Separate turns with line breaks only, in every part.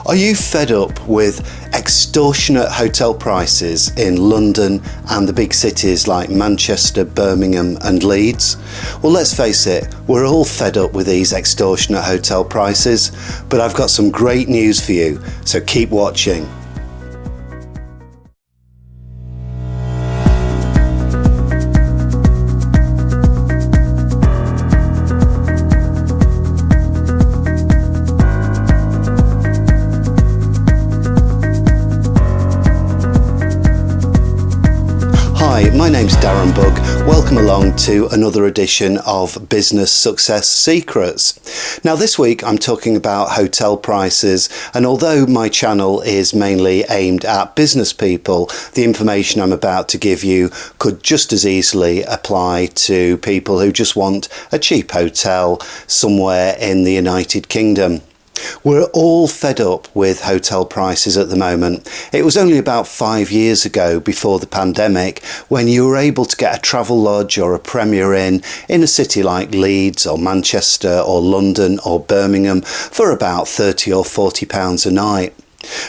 Are you fed up with extortionate hotel prices in London and the big cities like Manchester, Birmingham and Leeds? Well, let's face it, we're all fed up with these extortionate hotel prices, but I've got some great news for you, so keep watching. Hi, my name's Darren Bugg. Welcome along to another edition of Business Success Secrets. Now this week I'm talking about hotel prices, and although my channel is mainly aimed at business people, the information I'm about to give you could just as easily apply to people who just want a cheap hotel somewhere in the United Kingdom. We're all fed up with hotel prices at the moment. It was only about 5 years ago, before the pandemic, when you were able to get a travel lodge or a Premier Inn in a city like Leeds or Manchester or London or Birmingham for about £30 or £40 a night.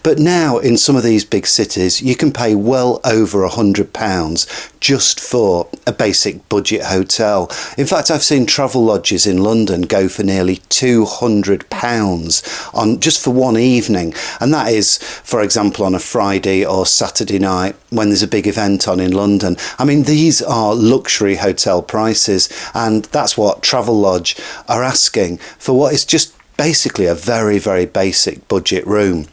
But now in some of these big cities you can pay well over £100 just for a basic budget hotel. In fact, I've seen travel lodges in London go for nearly £200 on just for one evening, and that is, for example, on a Friday or Saturday night when there's a big event on in London. I mean, these are luxury hotel prices, and that's what Travelodge are asking for what is just basically a very, very basic budget room.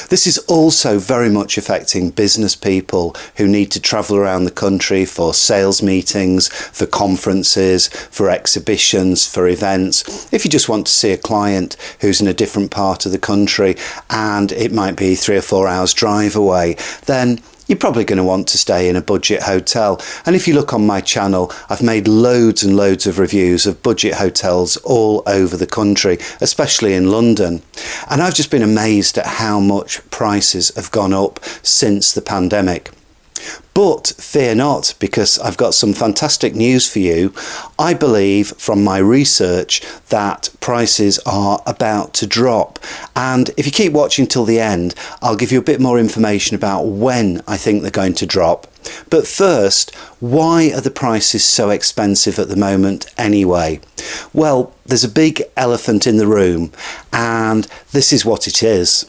This is also very much affecting business people who need to travel around the country for sales meetings, for conferences, for exhibitions, for events. If you just want to see a client who's in a different part of the country and it might be 3 or 4 hours drive away, then you're probably going to want to stay in a budget hotel. And if you look on my channel, I've made loads and loads of reviews of budget hotels all over the country, especially in London. And I've just been amazed at how much prices have gone up since the pandemic. But fear not, because I've got some fantastic news for you. I believe from my research that prices are about to drop. And if you keep watching till the end, I'll give you a bit more information about when I think they're going to drop. But first, why are the prices so expensive at the moment anyway? Well, there's a big elephant in the room, and this is what it is.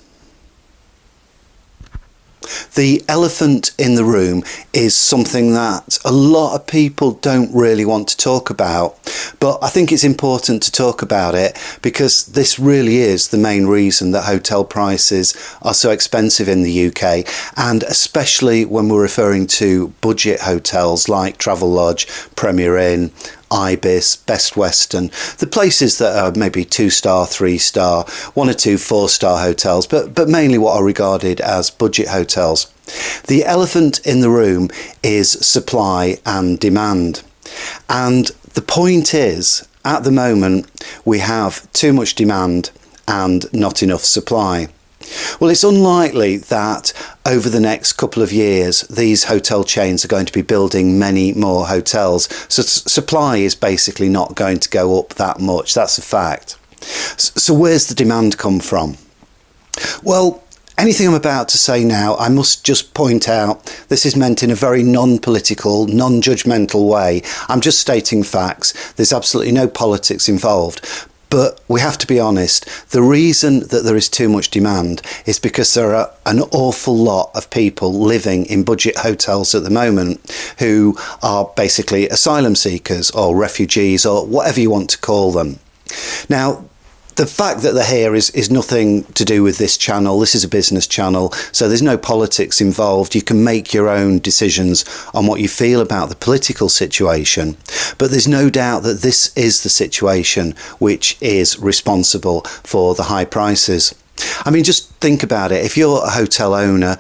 The elephant in the room is something that a lot of people don't really want to talk about, but I think it's important to talk about it because this really is the main reason that hotel prices are so expensive in the UK, and especially when we're referring to budget hotels like Travelodge, Premier Inn, Ibis, Best Western, the places that are maybe 2-star, 3-star, 1 or 2 4-star hotels, but mainly what are regarded as budget hotels. The elephant in the room is supply and demand. And the point is, at the moment, we have too much demand and not enough supply. Well, it's unlikely that over the next couple of years these hotel chains are going to be building many more hotels, so supply is basically not going to go up that much. That's a fact. So where's the demand come from? Well, anything I'm about to say now, I must just point out, this is meant in a very non-political, non-judgmental way. I'm just stating facts. There's absolutely no politics involved. But we have to be honest, the reason that there is too much demand is because there are an awful lot of people living in budget hotels at the moment who are basically asylum seekers or refugees or whatever you want to call them. Now, the fact that they're here is nothing to do with this channel. This is a business channel, so there's no politics involved. You can make your own decisions on what you feel about the political situation. But there's no doubt that this is the situation which is responsible for the high prices. I mean, just think about it. If you're a hotel owner,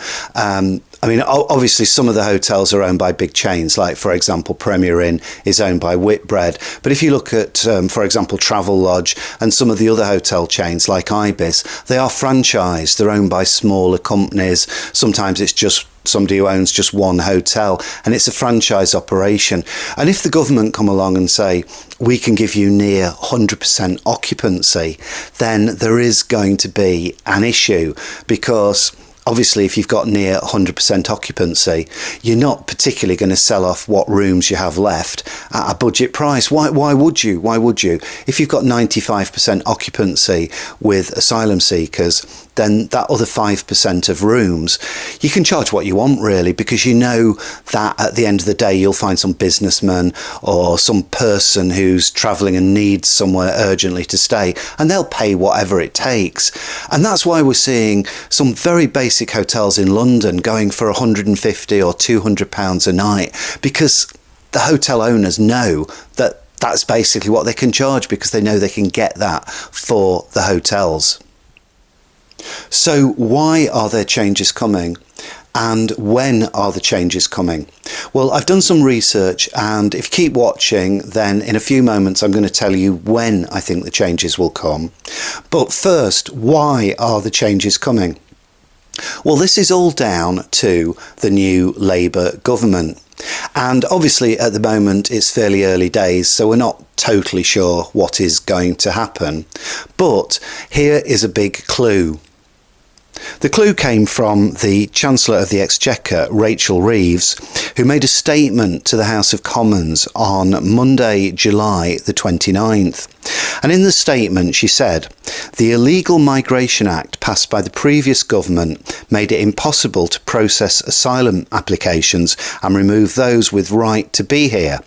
I mean, obviously some of the hotels are owned by big chains, like, for example, Premier Inn is owned by Whitbread. But if you look at, for example, Travelodge and some of the other hotel chains like Ibis, they are franchised. They're owned by smaller companies. Sometimes it's just somebody who owns just one hotel, and it's a franchise operation. And if the government come along and say, we can give you near 100% occupancy, then there is going to be an issue, because obviously, if you've got near 100% occupancy, you're not particularly going to sell off what rooms you have left at a budget price. Why would you? Why would you? If you've got 95% occupancy with asylum seekers, then that other 5% of rooms, you can charge what you want, really, because you know that at the end of the day, you'll find some businessman or some person who's travelling and needs somewhere urgently to stay, and they'll pay whatever it takes. And that's why we're seeing some very basic hotels in London going for £150 or £200 a night, because the hotel owners know that that's basically what they can charge, because they know they can get that for the hotels. So why are there changes coming? And when are the changes coming? Well, I've done some research, and if you keep watching, then in a few moments I'm going to tell you when I think the changes will come. But first, why are the changes coming? Well, this is all down to the new Labour government. And obviously at the moment it's fairly early days, so we're not totally sure what is going to happen. But here is a big clue. The clue came from the Chancellor of the Exchequer, Rachel Reeves, who made a statement to the House of Commons on Monday, July the 29th. And in the statement she said, "The Illegal Migration Act passed by the previous government made it impossible to process asylum applications and remove those with right to be here.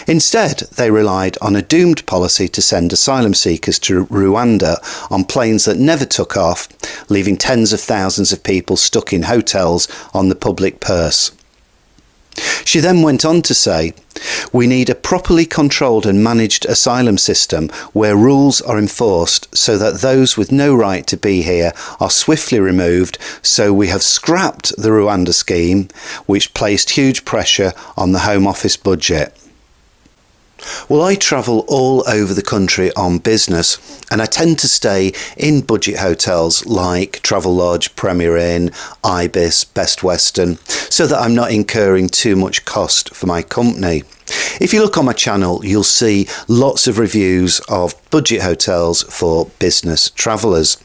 Instead, they relied on a doomed policy to send asylum seekers to Rwanda on planes that never took off, leaving tens of thousands of people stuck in hotels on the public purse." She then went on to say, "We need a properly controlled and managed asylum system where rules are enforced so that those with no right to be here are swiftly removed, so we have scrapped the Rwanda scheme, which placed huge pressure on the Home Office budget." Well, I travel all over the country on business, and I tend to stay in budget hotels like Travelodge, Premier Inn, Ibis, Best Western, so that I'm not incurring too much cost for my company. If you look on my channel, you'll see lots of reviews of budget hotels for business travellers.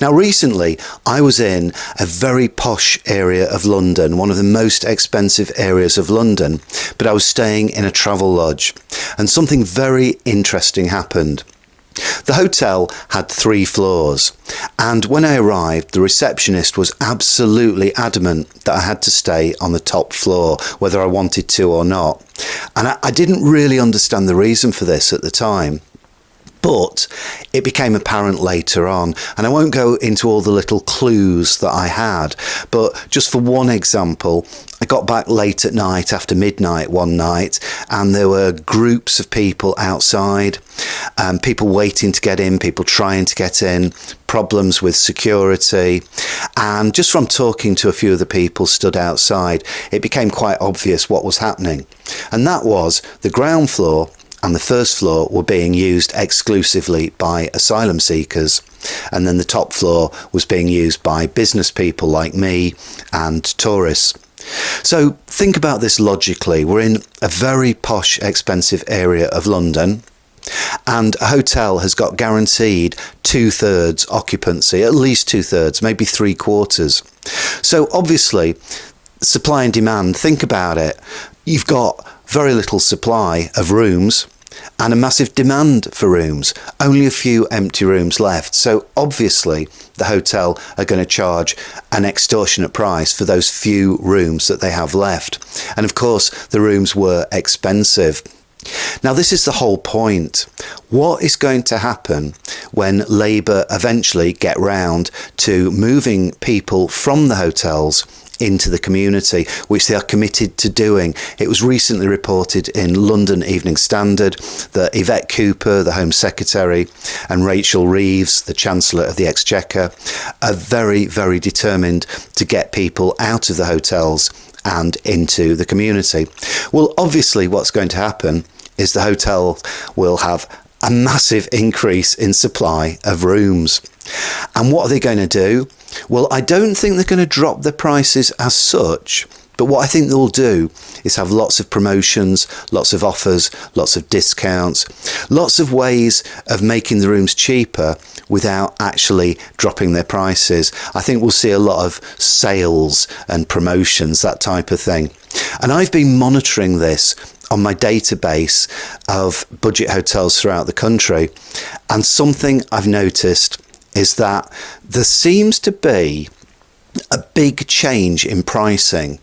Now, recently I was in a very posh area of London, one of the most expensive areas of London, but I was staying in a Travelodge, and something very interesting happened. The hotel had 3 floors, and when I arrived, the receptionist was absolutely adamant that I had to stay on the top floor, whether I wanted to or not. And I didn't really understand the reason for this at the time. But it became apparent later on, and I won't go into all the little clues that I had, but just for one example, I got back late at night, after midnight one night, and there were groups of people outside, people waiting to get in, people trying to get in, problems with security, and just from talking to a few of the people stood outside, it became quite obvious what was happening. And that was the ground floor and the first floor were being used exclusively by asylum seekers, and then the top floor was being used by business people like me and tourists. So think about this logically. We're in a very posh, expensive area of London, and a hotel has got guaranteed 2/3 occupancy, at least 2/3, maybe 3/4. So obviously, supply and demand, think about it. You've got very little supply of rooms and a massive demand for rooms, only a few empty rooms left. So obviously the hotel are going to charge an extortionate price for those few rooms that they have left. And of course the rooms were expensive. Now this is the whole point. What is going to happen when Labour eventually get round to moving people from the hotels into the community, which they are committed to doing? It was recently reported in London Evening Standard that Yvette Cooper, the Home Secretary, and Rachel Reeves, the Chancellor of the Exchequer, are very, very determined to get people out of the hotels and into the community. Well, obviously what's going to happen is the hotel will have a massive increase in supply of rooms. And what are they going to do? Well, I don't think they're going to drop the prices as such. But what I think they'll do is have lots of promotions, lots of offers, lots of discounts, lots of ways of making the rooms cheaper without actually dropping their prices. I think we'll see a lot of sales and promotions, that type of thing. And I've been monitoring this on my database of budget hotels throughout the country. And something I've noticed is that there seems to be a big change in pricing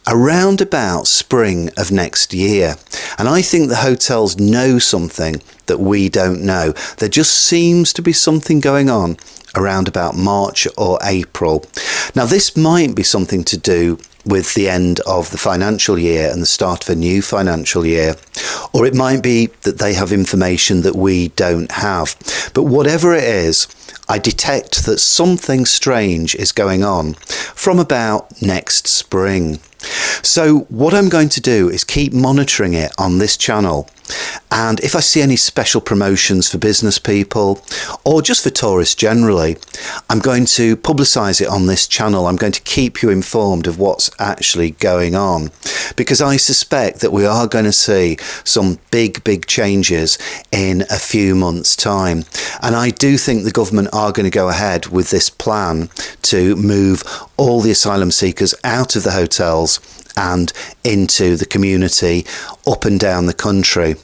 around about spring of next year. And I think the hotels know something that we don't know. There just seems to be something going on around about March or April. Now, this might be something to do with the end of the financial year and the start of a new financial year, or it might be that they have information that we don't have. But whatever it is, I detect that something strange is going on from about next spring. So what I'm going to do is keep monitoring it on this channel. And if I see any special promotions for business people or just for tourists generally, I'm going to publicise it on this channel. I'm going to keep you informed of what's actually going on, because I suspect that we are going to see some big changes in a few months' time. And I do think the government are going to go ahead with this plan to move all the asylum seekers out of the hotels and into the community up and down the country.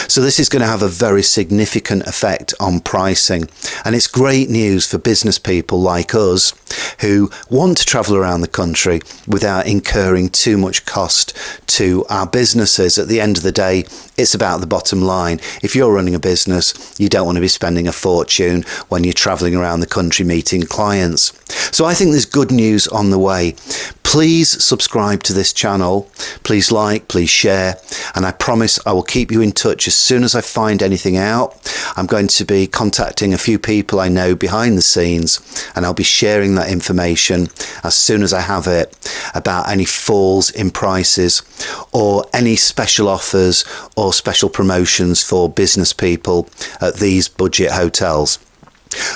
So this is going to have a very significant effect on pricing, and it's great news for business people like us who want to travel around the country without incurring too much cost to our businesses. At the end of the day, it's about the bottom line. If you're running a business, you don't want to be spending a fortune when you're traveling around the country meeting clients. So I think there's good news on the way. Please subscribe to this channel, please like, please share, and I promise I will keep you in touch as soon as I find anything out. I'm going to be contacting a few people I know behind the scenes, and I'll be sharing that information as soon as I have it about any falls in prices or any special offers or special promotions for business people at these budget hotels.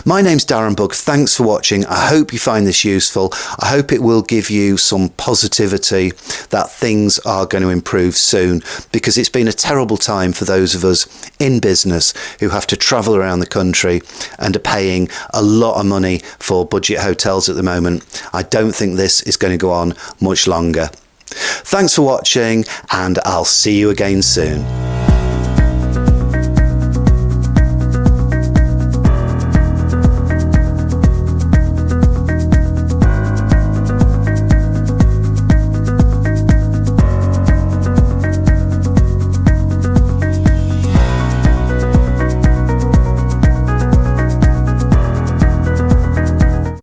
My name's Darren Bugg. Thanks for watching. I hope you find this useful. I hope it will give you some positivity that things are going to improve soon, because it's been a terrible time for those of us in business who have to travel around the country and are paying a lot of money for budget hotels at the moment. I don't think this is going to go on much longer. Thanks for watching, and I'll see you again soon.